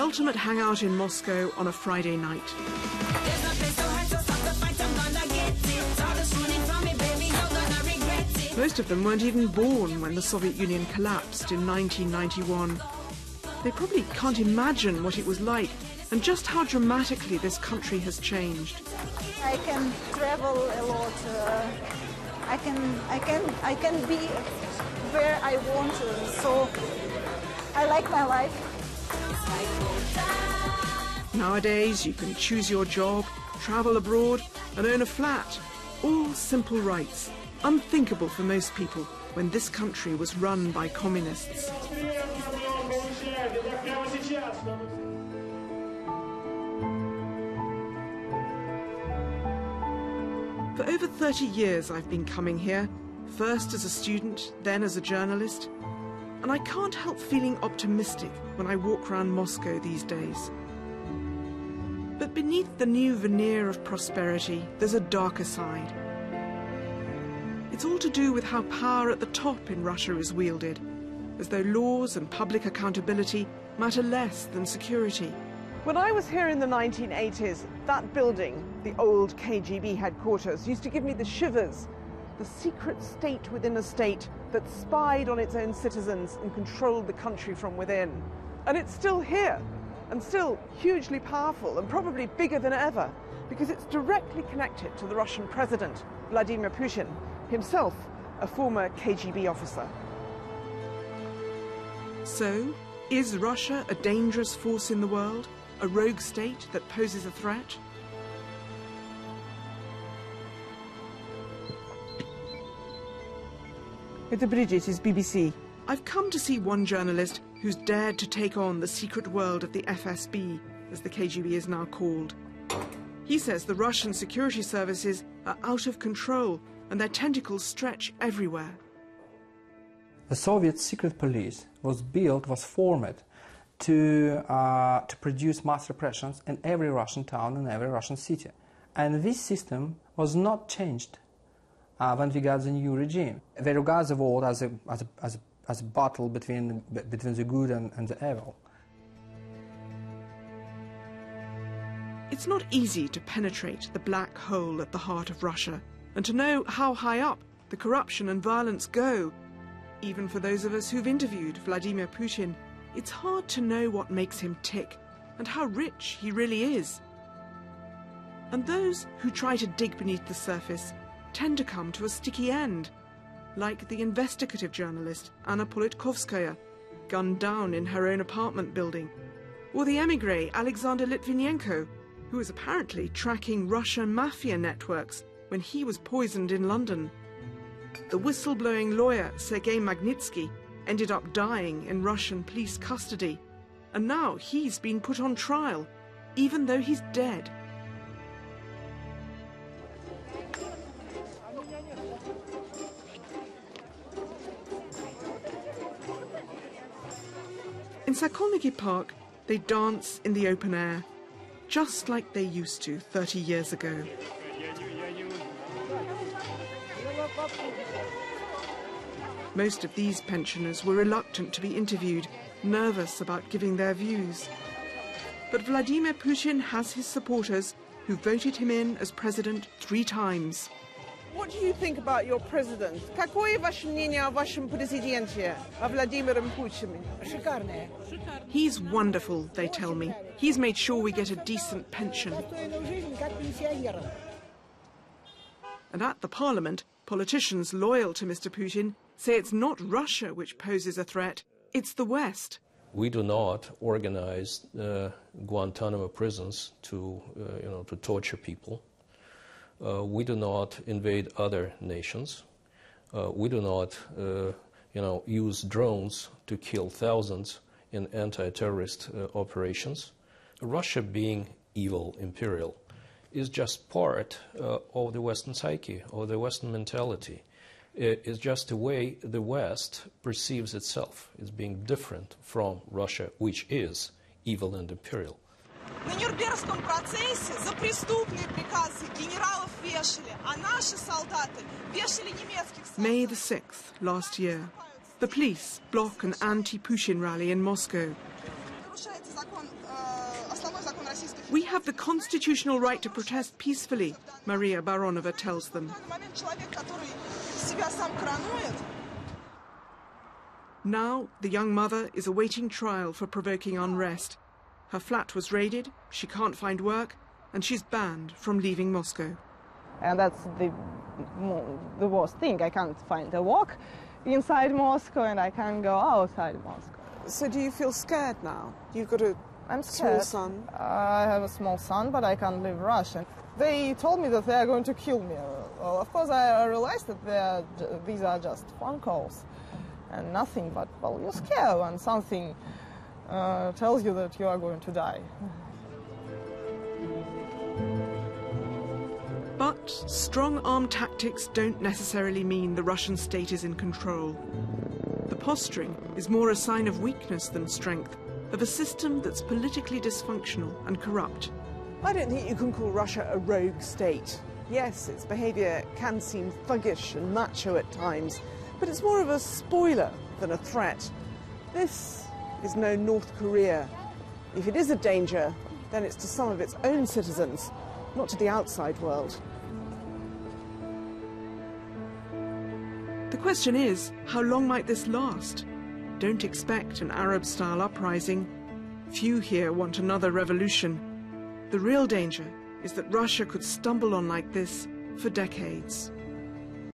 ultimate hangout in Moscow on a Friday night. Most of them weren't even born when the Soviet Union collapsed in 1991. They probably can't imagine what it was like and just how dramatically this country has changed. I can travel a lot. I can be where I want to. So I like my life. Nowadays, you can choose your job, travel abroad, and own a flat. All simple rights, unthinkable for most people when this country was run by communists. For over 30 years I've been coming here, first as a student, then as a journalist, and I can't help feeling optimistic when I walk around Moscow these days. But beneath the new veneer of prosperity, there's a darker side. It's all to do with how power at the top in Russia is wielded, as though laws and public accountability matter less than security. When I was here in the 1980s, that building, the old KGB headquarters, used to give me the shivers. The secret state within a state that spied on its own citizens and controlled the country from within. And it's still here, and still hugely powerful, and probably bigger than ever, because it's directly connected to the Russian President, Vladimir Putin, himself a former KGB officer. So, is Russia a dangerous force in the world? A rogue state that poses a threat? Editor Bridget is BBC. I've come to see one journalist who's dared to take on the secret world of the FSB, as the KGB is now called. He says the Russian security services are out of control and their tentacles stretch everywhere. The Soviet secret police was formed to produce mass repressions in every Russian town and every Russian city. And this system was not changed when we got the new regime. They regard the war as a battle between the good and the evil. It's not easy to penetrate the black hole at the heart of Russia and to know how high up the corruption and violence go. Even for those of us who've interviewed Vladimir Putin, it's hard to know what makes him tick and how rich he really is. And those who try to dig beneath the surface tend to come to a sticky end, like the investigative journalist Anna Politkovskaya, gunned down in her own apartment building, or the émigré Alexander Litvinenko, who was apparently tracking Russian mafia networks when he was poisoned in London. The whistleblowing lawyer Sergei Magnitsky ended up dying in Russian police custody, and now he's been put on trial, even though he's dead. In Sokolniki Park, they dance in the open air, just like they used to 30 years ago. Most of these pensioners were reluctant to be interviewed, nervous about giving their views. But Vladimir Putin has his supporters who voted him in as president 3 times. What do you think about your president? Какое ваше мнение о вашем президенте, о Владимире Путине? Шикарное. He's wonderful, they tell me. He's made sure we get a decent pension. And at the parliament, politicians loyal to Mr. Putin say it's not Russia which poses a threat, it's the West. We do not organize Guantanamo prisons to torture people. We do not invade other nations. We do not, use drones to kill thousands in anti-terrorist operations. Russia, being evil, imperial, is just part of the Western psyche, or the Western mentality. It is just the way the West perceives itself as being different from Russia, which is evil and imperial. На Нюрнбергском процессе за преступные приказы генералов вешали, а наши солдаты вешали немецких солдат. May the 6th last year, the police block an anti-Putin rally in Moscow. Нарушается закон We have the constitutional right to protest peacefully, Maria Baronova tells them. Now, the young mother is awaiting trial for provoking unrest. Her flat was raided, she can't find work, and she's banned from leaving Moscow. And that's the worst thing. I can't find a work inside Moscow, and I can't go outside Moscow. So do you feel scared now? You've got a small son. I have a small son, but I can't leave Russia. They told me that they are going to kill me. Well, of course, I realized that these are just phone calls and nothing, but, well, you're scared when something tells you that you are going to die. But strong armed tactics don't necessarily mean the Russian state is in control. The posturing is more a sign of weakness than strength, of a system that's politically dysfunctional and corrupt. I don't think you can call Russia a rogue state. Yes, its behaviour can seem thuggish and macho at times, but it's more of a spoiler than a threat. This is no North Korea. If it is a danger, then it's to some of its own citizens, not to the outside world. The question is, how long might this last? Don't expect an Arab-style uprising. Few here want another revolution. The real danger is that Russia could stumble on like this for decades.